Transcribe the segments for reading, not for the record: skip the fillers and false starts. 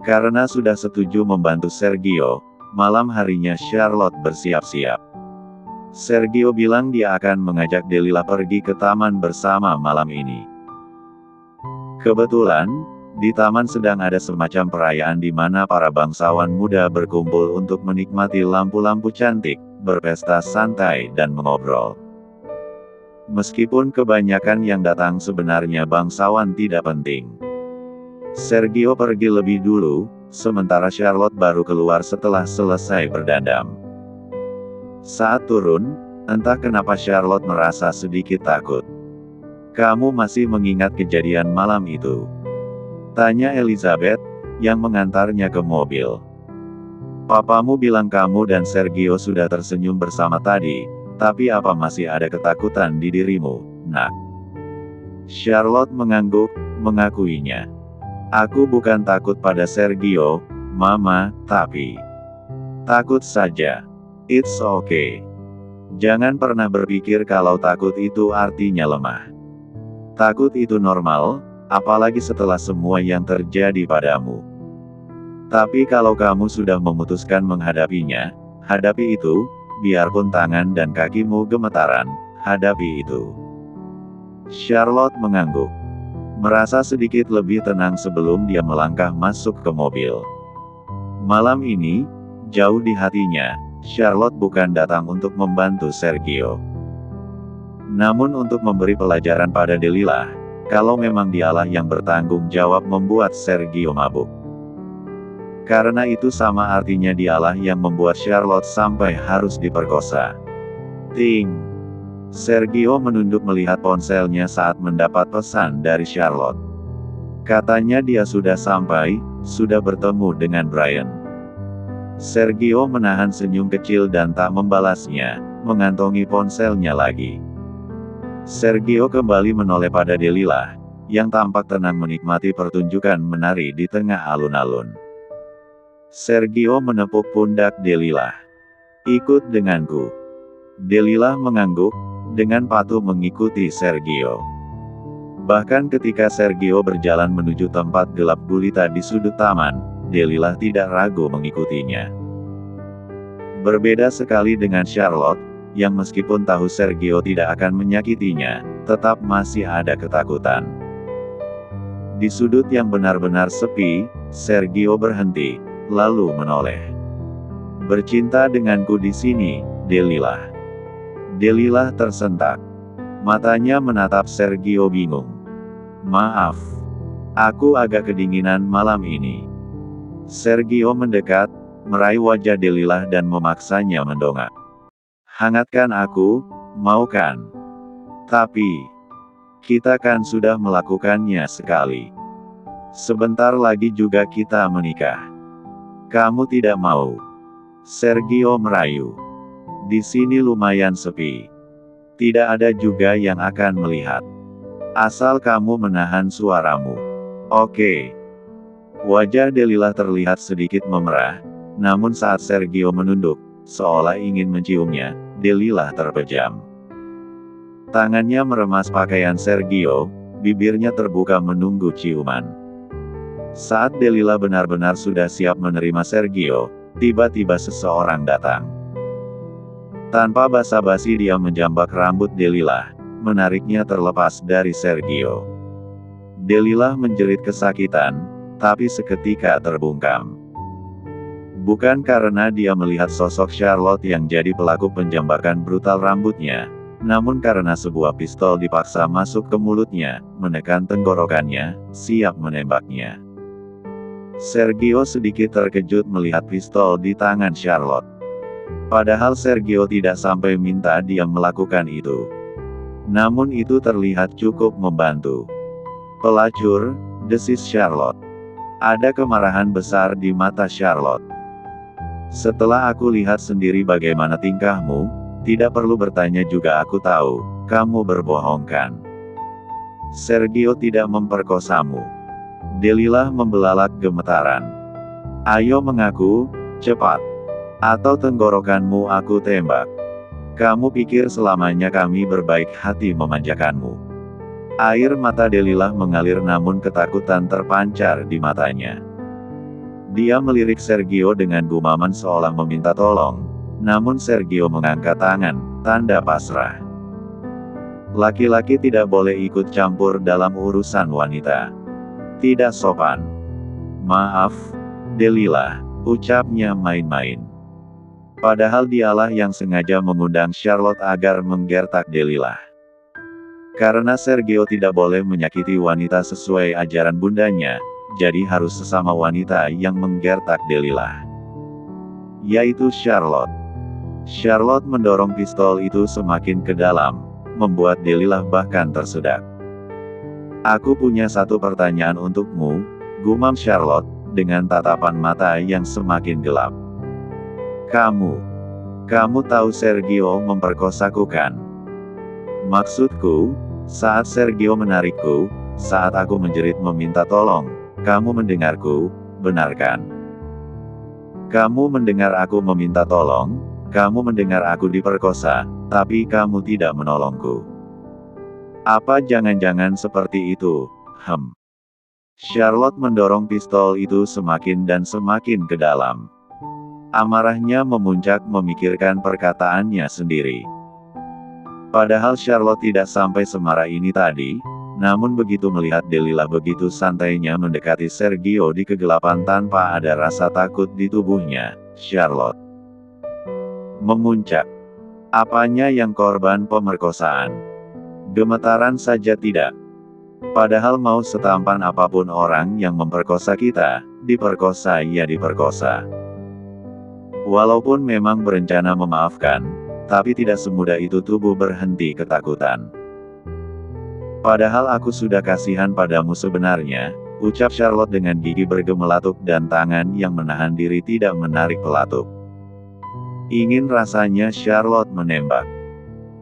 Karena sudah setuju membantu Sergio, malam harinya Charlotte bersiap-siap. Sergio bilang dia akan mengajak Delilah pergi ke taman bersama malam ini. Kebetulan, di taman sedang ada semacam perayaan di mana para bangsawan muda berkumpul untuk menikmati lampu-lampu cantik, berpesta santai dan mengobrol. Meskipun kebanyakan yang datang sebenarnya bangsawan tidak penting. Sergio pergi lebih dulu, sementara Charlotte baru keluar setelah selesai berdandam. Saat turun, entah kenapa Charlotte merasa sedikit takut. "Kamu masih mengingat kejadian malam itu?" tanya Elizabeth, yang mengantarnya ke mobil. "Papamu bilang kamu dan Sergio sudah tersenyum bersama tadi, tapi apa masih ada ketakutan di dirimu, nak?" Charlotte mengangguk, mengakuinya. "Aku bukan takut pada Sergio, Mama, tapi takut saja. It's okay. Jangan pernah berpikir kalau takut itu artinya lemah. Takut itu normal, apalagi setelah semua yang terjadi padamu. Tapi kalau kamu sudah memutuskan menghadapinya, hadapi itu, biarpun tangan dan kakimu gemetaran, hadapi itu." Charlotte mengangguk. Merasa sedikit lebih tenang sebelum dia melangkah masuk ke mobil. Malam ini, jauh di hatinya, Charlotte bukan datang untuk membantu Sergio, namun untuk memberi pelajaran pada Delilah, kalau memang dialah yang bertanggung jawab membuat Sergio mabuk. Karena itu sama artinya dialah yang membuat Charlotte sampai harus diperkosa. Ting! Sergio menunduk melihat ponselnya saat mendapat pesan dari Charlotte. Katanya dia sudah sampai, sudah bertemu dengan Brian. Sergio menahan senyum kecil dan tak membalasnya, mengantongi ponselnya lagi. Sergio kembali menoleh pada Delilah, yang tampak tenang menikmati pertunjukan menari di tengah alun-alun. Sergio menepuk pundak Delilah. "Ikut denganku." Delilah mengangguk, dengan patuh mengikuti Sergio. Bahkan ketika Sergio berjalan menuju tempat gelap gulita di sudut taman, Delilah tidak ragu mengikutinya. Berbeda sekali dengan Charlotte, yang meskipun tahu Sergio tidak akan menyakitinya, tetap masih ada ketakutan. Di sudut yang benar-benar sepi, Sergio berhenti, lalu menoleh. "Bercinta denganku di sini, Delilah." Delilah tersentak. Matanya menatap Sergio bingung. "Maaf. Aku agak kedinginan malam ini." Sergio mendekat, meraih wajah Delilah dan memaksanya mendongak. "Hangatkan aku, mau kan? Tapi kita kan sudah melakukannya sekali. Sebentar lagi juga kita menikah. Kamu tidak mau?" Sergio merayu. "Di sini lumayan sepi. Tidak ada juga yang akan melihat. Asal kamu menahan suaramu. Oke." Wajah Delilah terlihat sedikit memerah, namun saat Sergio menunduk, seolah ingin menciumnya, Delilah terpejam. Tangannya meremas pakaian Sergio, bibirnya terbuka menunggu ciuman. Saat Delilah benar-benar sudah siap menerima Sergio, tiba-tiba seseorang datang. Tanpa basa-basi dia menjambak rambut Delilah, menariknya terlepas dari Sergio. Delilah menjerit kesakitan, tapi seketika terbungkam. Bukan karena dia melihat sosok Charlotte yang jadi pelaku penjambakan brutal rambutnya, namun karena sebuah pistol dipaksa masuk ke mulutnya, menekan tenggorokannya, siap menembaknya. Sergio sedikit terkejut melihat pistol di tangan Charlotte. Padahal Sergio tidak sampai minta dia melakukan itu. Namun itu terlihat cukup membantu. "Pelacur," desis Charlotte. Ada kemarahan besar di mata Charlotte. "Setelah aku lihat sendiri bagaimana tingkahmu, tidak perlu bertanya juga aku tahu, kamu berbohong kan? Sergio tidak memperkosamu." Delilah membelalak gemetaran. "Ayo mengaku, cepat. Atau tenggorokanmu aku tembak. Kamu pikir selamanya kami berbaik hati memanjakanmu?" Air mata Delilah mengalir namun ketakutan terpancar di matanya. Dia melirik Sergio dengan gumaman seolah meminta tolong. Namun Sergio mengangkat tangan, tanda pasrah. Laki-laki tidak boleh ikut campur dalam urusan wanita. Tidak sopan. Maaf, Delilah, ucapnya main-main. Padahal dialah yang sengaja mengundang Charlotte agar menggertak Delilah. Karena Sergio tidak boleh menyakiti wanita sesuai ajaran bundanya, jadi harus sesama wanita yang menggertak Delilah, yaitu Charlotte. Charlotte mendorong pistol itu semakin ke dalam, membuat Delilah bahkan tersedak. Aku punya satu pertanyaan untukmu, gumam Charlotte, dengan tatapan mata yang semakin gelap. Kamu tahu Sergio memperkosaku kan? Maksudku, saat Sergio menarikku, saat aku menjerit meminta tolong, kamu mendengarku, benar kan? Kamu mendengar aku meminta tolong, kamu mendengar aku diperkosa, tapi kamu tidak menolongku. Apa jangan-jangan seperti itu? Charlotte mendorong pistol itu semakin dan semakin ke dalam. Amarahnya memuncak memikirkan perkataannya sendiri. Padahal Charlotte tidak sampai semarah ini tadi, namun begitu melihat Delilah begitu santainya mendekati Sergio di kegelapan tanpa ada rasa takut di tubuhnya, Charlotte memuncak. Apanya yang korban pemerkosaan? Gemetaran saja tidak. Padahal mau setampan apapun orang yang memperkosa kita, diperkosa ya diperkosa. Walaupun memang berencana memaafkan, tapi tidak semudah itu tubuh berhenti ketakutan. Padahal aku sudah kasihan padamu sebenarnya, ucap Charlotte dengan gigi bergemelatuk dan tangan yang menahan diri tidak menarik pelatuk. Ingin rasanya Charlotte menembak.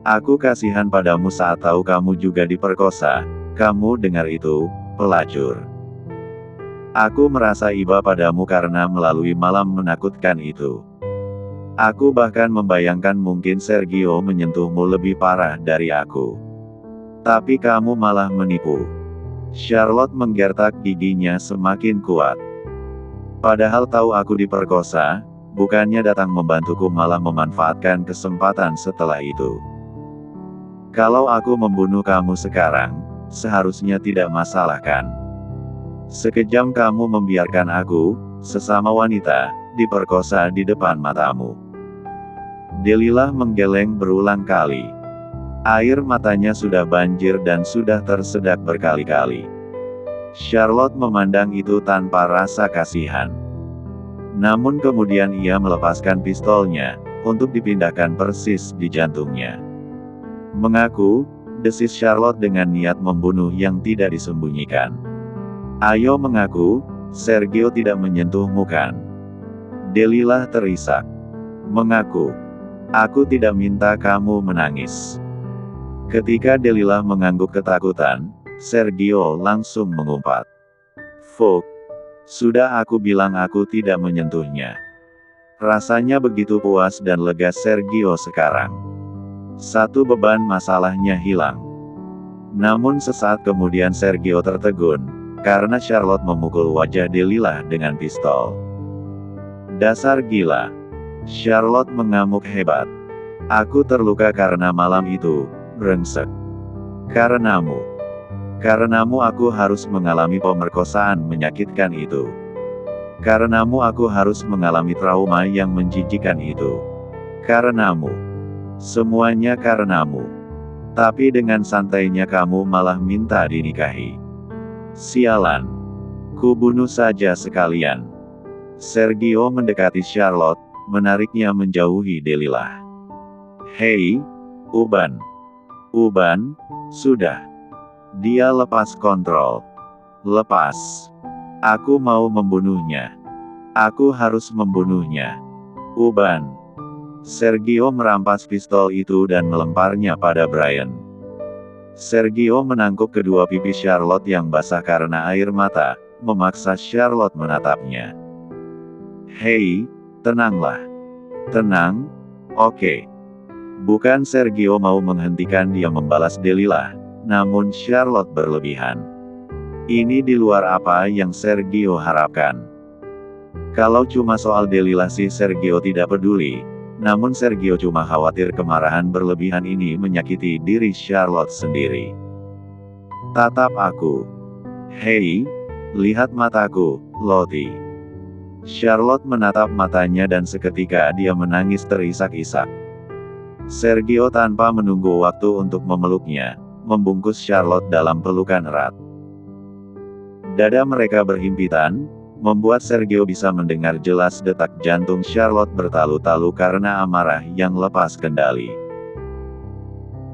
Aku kasihan padamu saat tahu kamu juga diperkosa. Kamu dengar itu, pelacur. Aku merasa iba padamu karena melalui malam menakutkan itu. Aku bahkan membayangkan mungkin Sergio menyentuhmu lebih parah dari aku. Tapi kamu malah menipu. Charlotte menggertak giginya semakin kuat. Padahal tahu aku diperkosa, bukannya datang membantuku malah memanfaatkan kesempatan setelah itu. Kalau aku membunuh kamu sekarang, seharusnya tidak masalah kan? Sekejam kamu membiarkan aku, sesama wanita, diperkosa di depan matamu. Delilah menggeleng berulang kali. Air matanya sudah banjir dan sudah tersedak berkali-kali. Charlotte memandang itu tanpa rasa kasihan. Namun kemudian ia melepaskan pistolnya, untuk dipindahkan persis di jantungnya. Mengaku, desis Charlotte dengan niat membunuh yang tidak disembunyikan. Ayo mengaku, Sergio tidak menyentuhmu kan? Delilah terisak. Mengaku. Aku tidak minta kamu menangis. Ketika Delilah mengangguk ketakutan, Sergio langsung mengumpat. Fuck. Sudah aku bilang aku tidak menyentuhnya. Rasanya begitu puas dan lega Sergio sekarang. Satu beban masalahnya hilang. Namun sesaat kemudian Sergio tertegun, karena Charlotte memukul wajah Delilah dengan pistol. Dasar gila. Charlotte mengamuk hebat. Aku terluka karena malam itu, brengsek. Karenamu aku harus mengalami pemerkosaan menyakitkan itu. Karenamu aku harus mengalami trauma yang menjijikan itu. Karenamu. Semuanya karenamu. Tapi dengan santainya kamu malah minta dinikahi. Sialan. Kubunuh saja sekalian. Sergio mendekati Charlotte, menariknya menjauhi Delilah. Hei, Uban. Uban, sudah. Dia lepas kontrol. Lepas. Aku mau membunuhnya. Aku harus membunuhnya. Uban. Sergio merampas pistol itu dan melemparnya pada Brian. Sergio menangkuk kedua pipi Charlotte yang basah karena air mata, memaksa Charlotte menatapnya. Hei, tenanglah. Tenang, oke. Bukan Sergio mau menghentikan dia membalas Delilah, namun Charlotte berlebihan. Ini di luar apa yang Sergio harapkan. Kalau cuma soal Delilah sih Sergio tidak peduli, namun Sergio cuma khawatir kemarahan berlebihan ini menyakiti diri Charlotte sendiri. Tatap aku. Hei, lihat mataku, Lottie. Charlotte menatap matanya dan seketika dia menangis terisak-isak. Sergio tanpa menunggu waktu untuk memeluknya, membungkus Charlotte dalam pelukan erat. Dada mereka berhimpitan, membuat Sergio bisa mendengar jelas detak jantung Charlotte bertalu-talu karena amarah yang lepas kendali.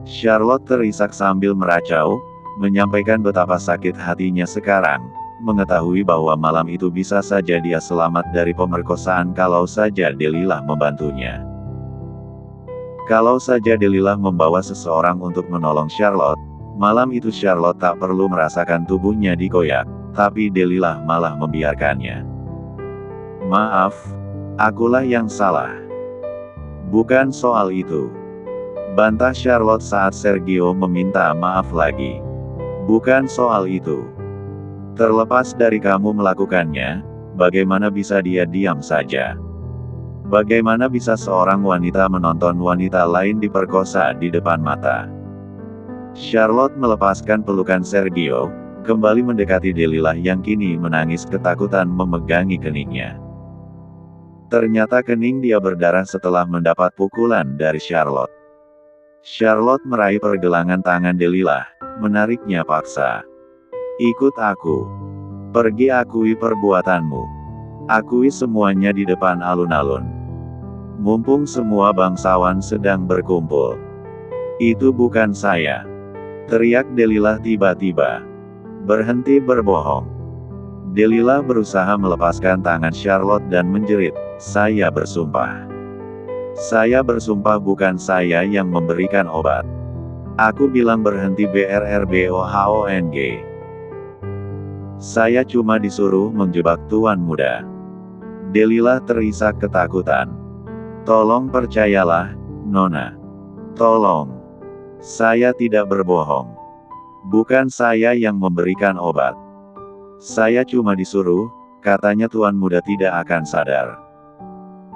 Charlotte terisak sambil meracau, menyampaikan betapa sakit hatinya sekarang, mengetahui bahwa malam itu bisa saja dia selamat dari pemerkosaan kalau saja Delilah membantunya. Kalau saja Delilah membawa seseorang untuk menolong Charlotte, malam itu Charlotte tak perlu merasakan tubuhnya dikoyak, tapi Delilah malah membiarkannya. Maaf, akulah yang salah. Bukan soal itu. Bantah Charlotte saat Sergio meminta maaf lagi. Bukan soal itu. Terlepas dari kamu melakukannya, bagaimana bisa dia diam saja? Bagaimana bisa seorang wanita menonton wanita lain diperkosa di depan mata? Charlotte melepaskan pelukan Sergio, kembali mendekati Delilah yang kini menangis ketakutan memegangi keningnya. Ternyata kening dia berdarah setelah mendapat pukulan dari Charlotte. Charlotte meraih pergelangan tangan Delilah, menariknya paksa. Ikut aku. Pergi akui perbuatanmu. Akui semuanya di depan alun-alun. Mumpung semua bangsawan sedang berkumpul. Itu bukan saya. Teriak Delilah tiba-tiba. Berhenti berbohong. Delilah berusaha melepaskan tangan Charlotte dan menjerit, saya bersumpah. Saya bersumpah bukan saya yang memberikan obat. Aku bilang berhenti BRRBOHONG. Saya cuma disuruh menjebak tuan muda. Delilah terisak ketakutan. Tolong percayalah, Nona. Tolong. Saya tidak berbohong. Bukan saya yang memberikan obat. Saya cuma disuruh, katanya tuan muda tidak akan sadar.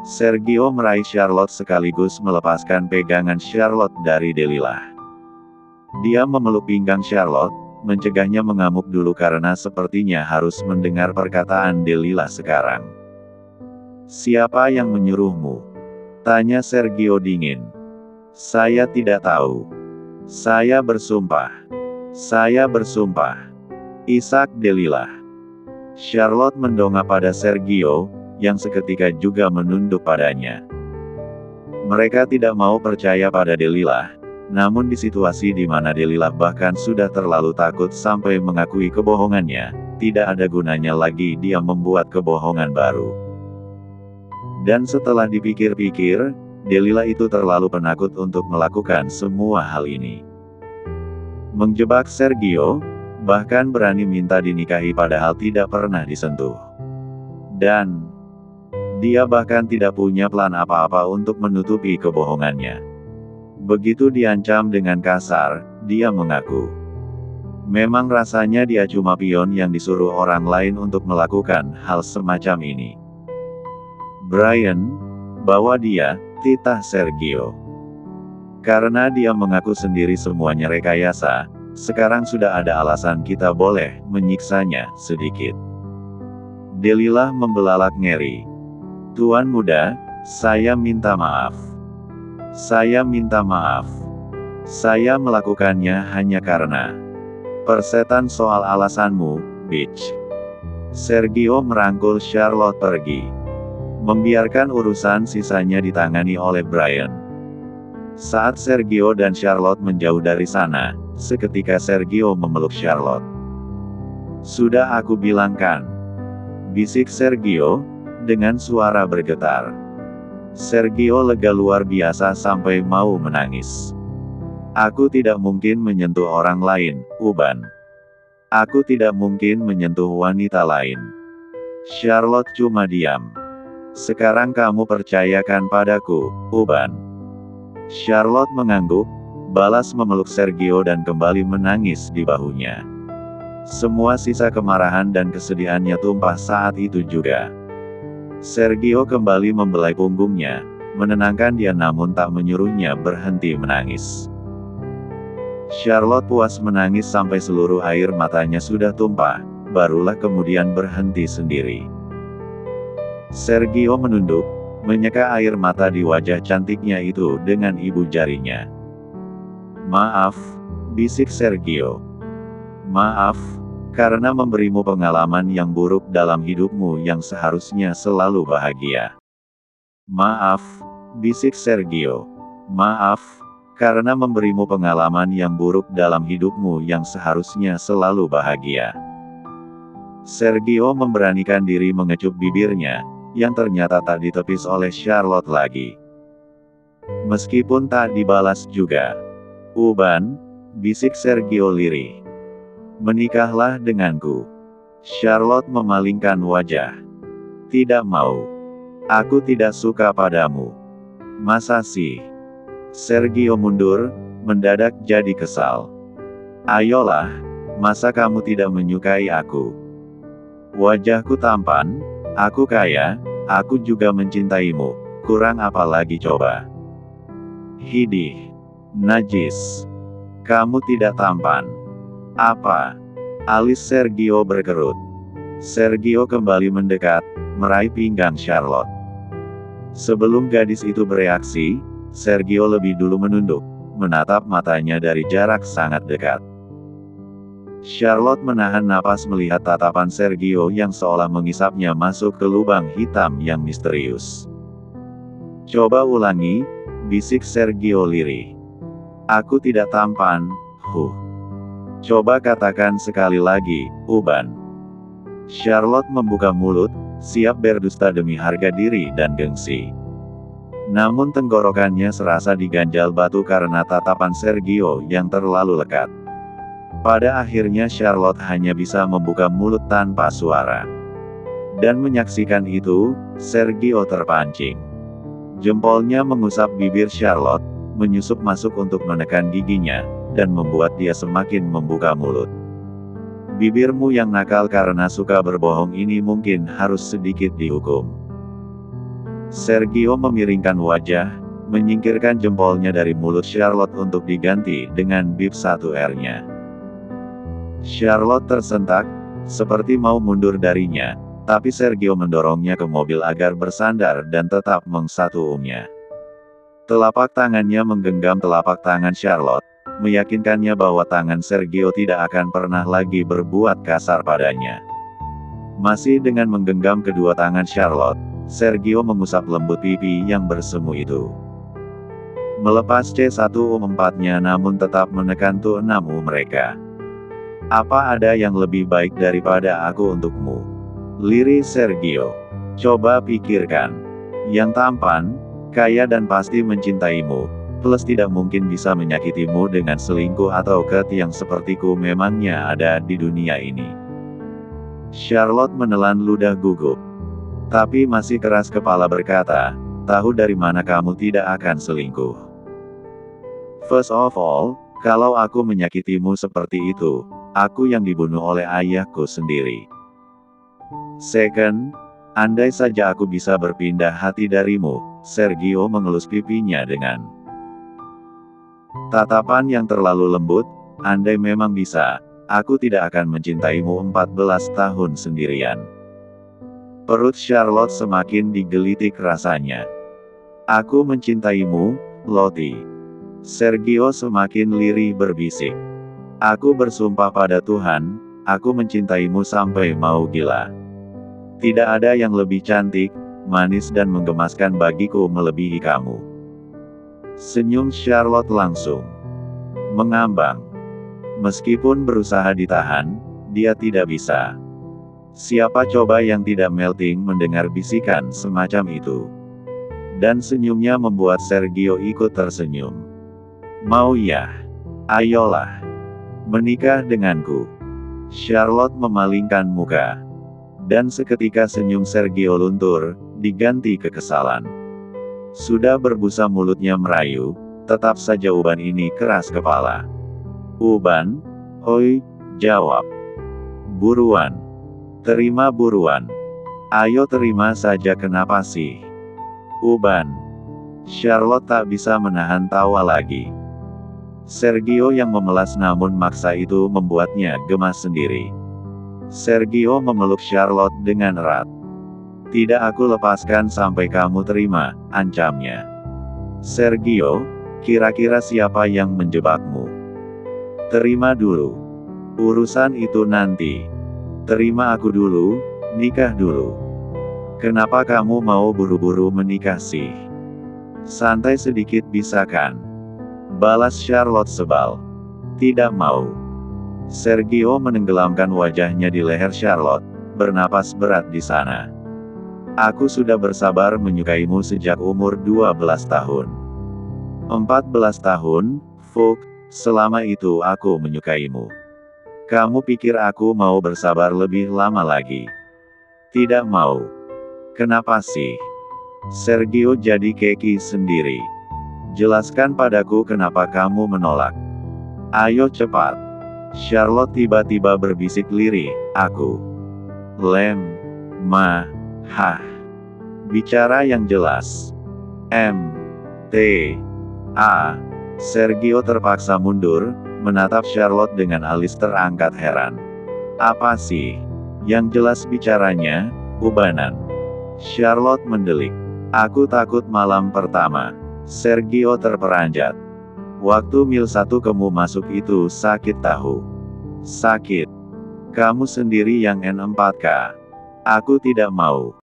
Sergio meraih Charlotte sekaligus melepaskan pegangan Charlotte dari Delilah. Dia memeluk pinggang Charlotte, mencegahnya mengamuk dulu karena sepertinya harus mendengar perkataan Delilah sekarang. Siapa yang menyuruhmu? Tanya Sergio dingin. Saya tidak tahu. Saya bersumpah. Saya bersumpah. Isak Delilah. Charlotte mendongak pada Sergio, yang seketika juga menunduk padanya. Mereka tidak mau percaya pada Delilah, namun di situasi di mana Delilah bahkan sudah terlalu takut sampai mengakui kebohongannya, tidak ada gunanya lagi dia membuat kebohongan baru. Dan setelah dipikir-pikir, Delilah itu terlalu penakut untuk melakukan semua hal ini. Menjebak Sergio, bahkan berani minta dinikahi padahal tidak pernah disentuh. Dan dia bahkan tidak punya plan apa-apa untuk menutupi kebohongannya. Begitu diancam dengan kasar, dia mengaku. Memang rasanya dia cuma pion yang disuruh orang lain untuk melakukan hal semacam ini. Brian, bawa dia, titah Sergio. Karena dia mengaku sendiri semuanya rekayasa, sekarang sudah ada alasan kita boleh menyiksanya sedikit. Delilah membelalak ngeri. Tuan muda, saya minta maaf. Saya minta maaf. Saya melakukannya hanya karena persetan soal alasanmu, bitch. Sergio merangkul Charlotte pergi. Membiarkan urusan sisanya ditangani oleh Brian. Saat Sergio dan Charlotte menjauh dari sana, seketika Sergio memeluk Charlotte. Sudah aku bilang kan, bisik Sergio, dengan suara bergetar. Sergio lega luar biasa sampai mau menangis. Aku tidak mungkin menyentuh orang lain, Uban. Aku tidak mungkin menyentuh wanita lain. Charlotte cuma diam. Sekarang kamu percayakan padaku, Uban. Charlotte mengangguk, balas memeluk Sergio dan kembali menangis di bahunya. Semua sisa kemarahan dan kesedihannya tumpah saat itu juga. Sergio kembali membelai punggungnya, menenangkan dia namun tak menyuruhnya berhenti menangis. Charlotte puas menangis sampai seluruh air matanya sudah tumpah, barulah kemudian berhenti sendiri. Sergio menunduk, menyeka air mata di wajah cantiknya itu dengan ibu jarinya. "Maaf," bisik Sergio. "Maaf, karena memberimu pengalaman yang buruk dalam hidupmu yang seharusnya selalu bahagia." "Maaf," bisik Sergio. "Maaf, karena memberimu pengalaman yang buruk dalam hidupmu yang seharusnya selalu bahagia." Sergio memberanikan diri mengecup bibirnya, yang ternyata tak ditepis oleh Charlotte lagi. Meskipun tak dibalas juga. "Uban," bisik Sergio lirih. "Menikahlah denganku." Charlotte memalingkan wajah. "Tidak mau. Aku tidak suka padamu." "Masa sih?" Sergio mundur, mendadak jadi kesal. "Ayolah, masa kamu tidak menyukai aku? Wajahku tampan, aku kaya, aku juga mencintaimu, kurang apa lagi coba?" "Hidih. Najis. Kamu tidak tampan." "Apa?" Alis Sergio berkerut. Sergio kembali mendekat, meraih pinggang Charlotte. Sebelum gadis itu bereaksi, Sergio lebih dulu menunduk, menatap matanya dari jarak sangat dekat. Charlotte menahan napas melihat tatapan Sergio yang seolah mengisapnya masuk ke lubang hitam yang misterius. "Coba ulangi," bisik Sergio lirih. "Aku tidak tampan, Coba katakan sekali lagi, uban." Charlotte membuka mulut, siap berdusta demi harga diri dan gengsi. Namun tenggorokannya serasa diganjal batu karena tatapan Sergio yang terlalu lekat. Pada akhirnya Charlotte hanya bisa membuka mulut tanpa suara. Dan menyaksikan itu, Sergio terpancing. Jempolnya mengusap bibir Charlotte, menyusup masuk untuk menekan giginya, dan membuat dia semakin membuka mulut. "Bibirmu yang nakal karena suka berbohong ini mungkin harus sedikit dihukum." Sergio memiringkan wajah, menyingkirkan jempolnya dari mulut Charlotte untuk diganti dengan bib 1R-nya. Charlotte tersentak, seperti mau mundur darinya, tapi Sergio mendorongnya ke mobil agar bersandar dan tetap mengsatuumnya. Telapak tangannya menggenggam telapak tangan Charlotte, meyakinkannya bahwa tangan Sergio tidak akan pernah lagi berbuat kasar padanya. Masih dengan menggenggam kedua tangan Charlotte, Sergio mengusap lembut pipi yang bersemu itu. Melepas C1U4-nya namun tetap menekan Tu6U mereka. "Apa ada yang lebih baik daripada aku untukmu?" lirih Sergio. "Coba pikirkan. Yang tampan, kaya dan pasti mencintaimu, plus tidak mungkin bisa menyakitimu dengan selingkuh atau ket yang sepertiku memangnya ada di dunia ini." Charlotte menelan ludah gugup. Tapi masih keras kepala berkata, "Tahu dari mana kamu tidak akan selingkuh? First of all, kalau aku menyakitimu seperti itu, aku yang dibunuh oleh ayahku sendiri. Second, andai saja aku bisa berpindah hati darimu." Sergio mengelus pipinya dengan tatapan yang terlalu lembut. "Andai memang bisa, aku tidak akan mencintaimu 14 tahun sendirian." Perut Charlotte semakin digelitik rasanya. "Aku mencintaimu, Lottie." Sergio semakin lirih berbisik. "Aku bersumpah pada Tuhan, aku mencintaimu sampai mau gila. Tidak ada yang lebih cantik, manis dan menggemaskan bagiku melebihi kamu." Senyum Charlotte langsung mengambang. Meskipun berusaha ditahan, dia tidak bisa. Siapa coba yang tidak melting mendengar bisikan semacam itu? Dan senyumnya membuat Sergio ikut tersenyum. "Mau ya? Ayolah. Menikah denganku." Charlotte memalingkan muka. Dan seketika senyum Sergio luntur, diganti kekesalan. Sudah berbusa mulutnya merayu, tetap saja uban ini keras kepala. "Uban? Hoi, jawab. Buruan. Terima buruan." Ayo terima saja, kenapa sih? Uban. Charlotte tak bisa menahan tawa lagi. Sergio yang memelas namun maksa itu membuatnya gemas sendiri. Sergio memeluk Charlotte dengan erat. Tidak, aku lepaskan sampai kamu terima, ancamnya. Sergio, kira-kira siapa yang menjebakmu? Terima dulu. Urusan itu nanti. Terima aku dulu, nikah dulu. Kenapa kamu mau buru-buru menikah sih? Santai sedikit bisa kan? Balas Charlotte sebal. Tidak mau. Sergio menenggelamkan wajahnya di leher Charlotte, bernapas berat di sana. Aku sudah bersabar menyukaimu sejak umur 12 tahun. 14 tahun, Fuk, selama itu aku menyukaimu. Kamu pikir aku mau bersabar lebih lama lagi? Tidak mau. Kenapa sih? Sergio jadi keki sendiri. Jelaskan padaku kenapa kamu menolak. Ayo cepat. Charlotte tiba-tiba berbisik lirih, aku. Hah. Bicara yang jelas. M.T.A. Sergio terpaksa mundur, menatap Charlotte dengan alis terangkat heran. Apa sih? Yang jelas bicaranya, ubanan. Charlotte mendelik. Aku takut malam pertama. Sergio terperanjat. Waktu mil 1 kamu masuk itu sakit tahu. Sakit. Kamu sendiri yang N4K. Aku tidak mau.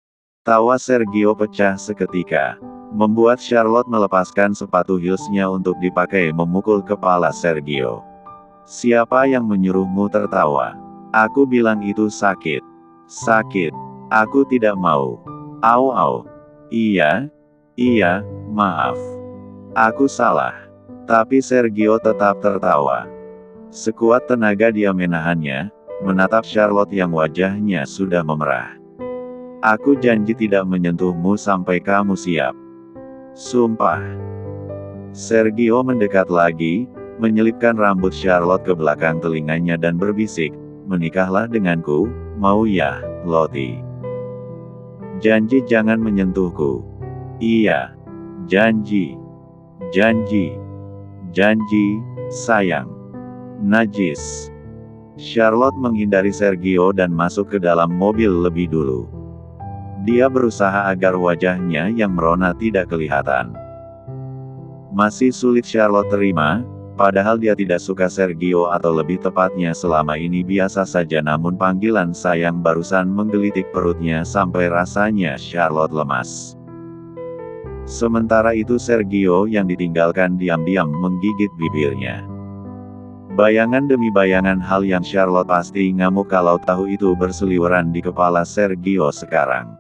Tawa Sergio pecah seketika. Membuat Charlotte melepaskan sepatu heelsnya untuk dipakai memukul kepala Sergio. Siapa yang menyuruhmu tertawa? Aku bilang itu sakit. Sakit. Aku tidak mau. Au. Iya, maaf. Aku salah. Tapi Sergio tetap tertawa. Sekuat tenaga dia menahannya, menatap Charlotte yang wajahnya sudah memerah. Aku janji tidak menyentuhmu sampai kamu siap. Sumpah. Sergio mendekat lagi, menyelipkan rambut Charlotte ke belakang telinganya dan berbisik, menikahlah denganku, mau ya, Lottie? Janji jangan menyentuhku. Iya. Janji, sayang. Najis. Charlotte menghindari Sergio dan masuk ke dalam mobil lebih dulu. Dia berusaha agar wajahnya yang merona tidak kelihatan. Masih sulit Charlotte terima, padahal dia tidak suka Sergio atau lebih tepatnya selama ini biasa saja, namun panggilan sayang barusan menggelitik perutnya sampai rasanya Charlotte lemas. Sementara itu Sergio yang ditinggalkan diam-diam menggigit bibirnya. Bayangan demi bayangan hal yang Charlotte pasti ngamuk kalau tahu itu berseliweran di kepala Sergio sekarang.